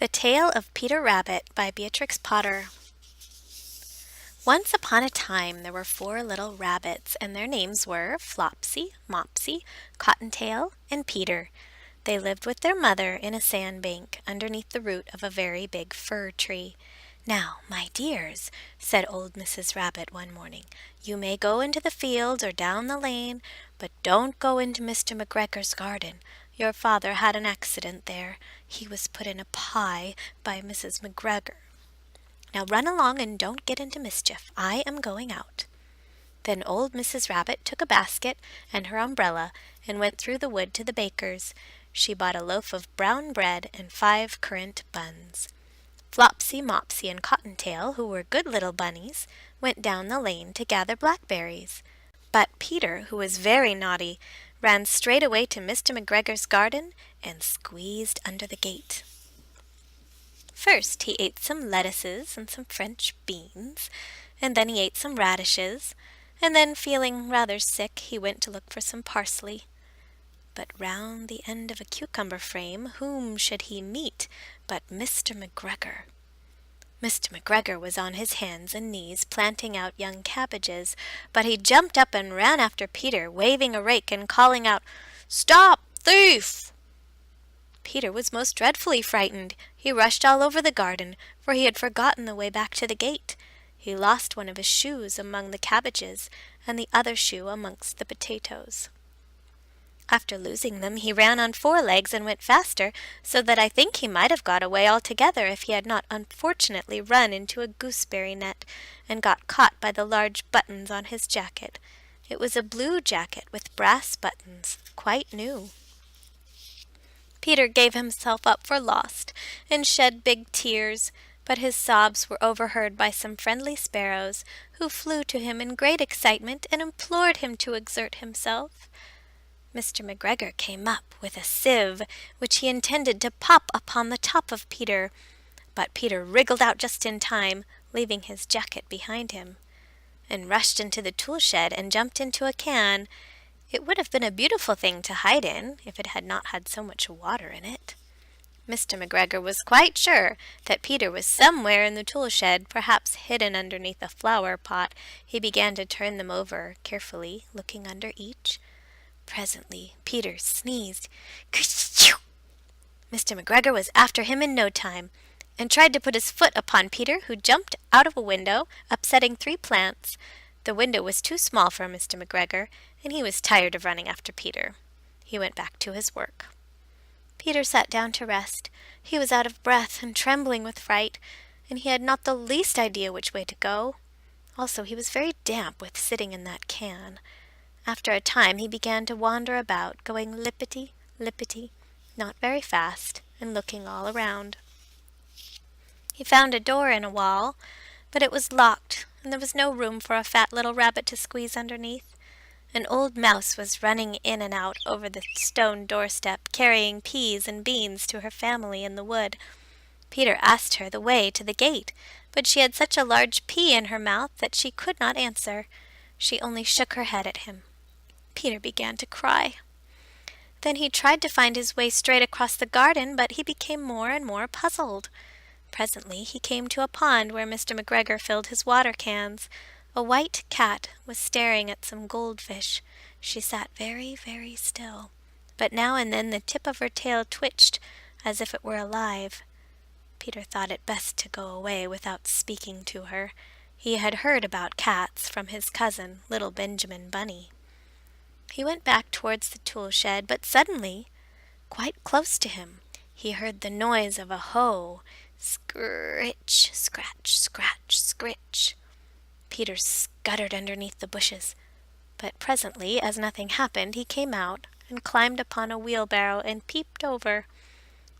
The Tale of Peter Rabbit by Beatrix Potter. Once upon a time there were 4 little rabbits, and their names were Flopsy, Mopsy, Cottontail, and Peter. They lived with their mother in a sandbank underneath the root of a very big fir tree. "Now, my dears," said old Mrs. Rabbit one morning, "you may go into the fields or down the lane, but don't go into Mr. McGregor's garden. Your father had an accident there. He was put in a pie by Mrs. McGregor. Now run along and don't get into mischief. I am going out." Then old Mrs. Rabbit took a basket and her umbrella and went through the wood to the baker's. She bought a loaf of brown bread and 5 currant buns. Flopsy, Mopsy, and Cottontail, who were good little bunnies, went down the lane to gather blackberries. But Peter, who was very naughty, ran straight away to Mr. McGregor's garden and squeezed under the gate. First he ate some lettuces and some French beans, and then he ate some radishes, and then, feeling rather sick, he went to look for some parsley. But round the end of a cucumber frame whom should he meet but Mr. McGregor. Mr. McGregor was on his hands and knees planting out young cabbages, but he jumped up and ran after Peter, waving a rake and calling out, "Stop, thief!" Peter was most dreadfully frightened. He rushed all over the garden, for he had forgotten the way back to the gate. He lost one of his shoes among the cabbages, and the other shoe amongst the potatoes. After losing them, he ran on 4 legs and went faster, so that I think he might have got away altogether if he had not unfortunately run into a gooseberry net and got caught by the large buttons on his jacket. It was a blue jacket with brass buttons, quite new. Peter gave himself up for lost and shed big tears, but his sobs were overheard by some friendly sparrows, who flew to him in great excitement and implored him to exert himself. Mr. McGregor came up with a sieve, which he intended to pop upon the top of Peter, but Peter wriggled out just in time, leaving his jacket behind him, and rushed into the tool shed and jumped into a can. It would have been a beautiful thing to hide in if it had not had so much water in it. Mr. McGregor was quite sure that Peter was somewhere in the tool shed, perhaps hidden underneath a flower pot. He began to turn them over carefully, looking under each. Presently Peter sneezed. "Kerchoo!" Mr. McGregor was after him in no time, and tried to put his foot upon Peter, who jumped out of a window, upsetting 3 plants. The window was too small for Mr. McGregor, and he was tired of running after Peter. He went back to his work. Peter sat down to rest. He was out of breath and trembling with fright, and he had not the least idea which way to go. Also, he was very damp with sitting in that can. After a time he began to wander about, going lippity, lippity, not very fast, and looking all around. He found a door in a wall, but it was locked, and there was no room for a fat little rabbit to squeeze underneath. An old mouse was running in and out over the stone doorstep, carrying peas and beans to her family in the wood. Peter asked her the way to the gate, but she had such a large pea in her mouth that she could not answer. She only shook her head at him. Peter began to cry. Then he tried to find his way straight across the garden, but he became more and more puzzled. Presently he came to a pond where Mr. McGregor filled his water cans. A white cat was staring at some goldfish. She sat very, very still, but now and then the tip of her tail twitched as if it were alive. Peter thought it best to go away without speaking to her. He had heard about cats from his cousin, little Benjamin Bunny. He went back towards the tool shed, but suddenly, quite close to him, he heard the noise of a hoe. Scritch, scratch, scratch, scritch. Peter scuttered underneath the bushes, but presently, as nothing happened, he came out and climbed upon a wheelbarrow and peeped over.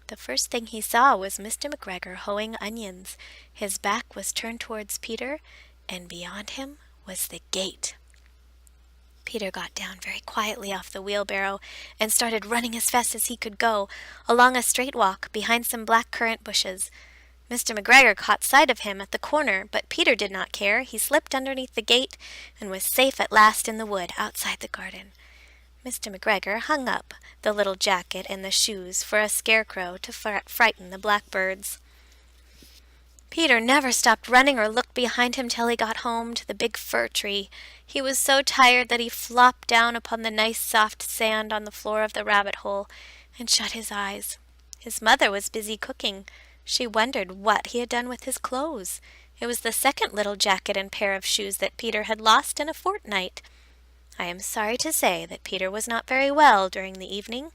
The first thing he saw was Mr. McGregor hoeing onions. His back was turned towards Peter, and beyond him was the gate. Peter got down very quietly off the wheelbarrow and started running as fast as he could go, along a straight walk behind some black currant bushes. Mr. McGregor caught sight of him at the corner, but Peter did not care. He slipped underneath the gate and was safe at last in the wood outside the garden. Mr. McGregor hung up the little jacket and the shoes for a scarecrow to frighten the blackbirds. Peter never stopped running or looked behind him till he got home to the big fir tree. He was so tired that he flopped down upon the nice soft sand on the floor of the rabbit hole and shut his eyes. His mother was busy cooking. She wondered what he had done with his clothes. It was the second little jacket and pair of shoes that Peter had lost in a fortnight. I am sorry to say that Peter was not very well during the evening.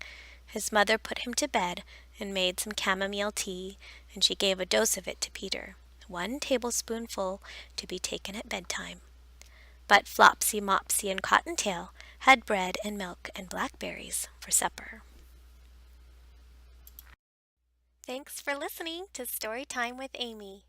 His mother put him to bed and made some chamomile tea, and she gave a dose of it to Peter, 1 tablespoonful to be taken at bedtime. But Flopsy, Mopsy, and Cottontail had bread and milk and blackberries for supper. Thanks for listening to Storytime with Amy.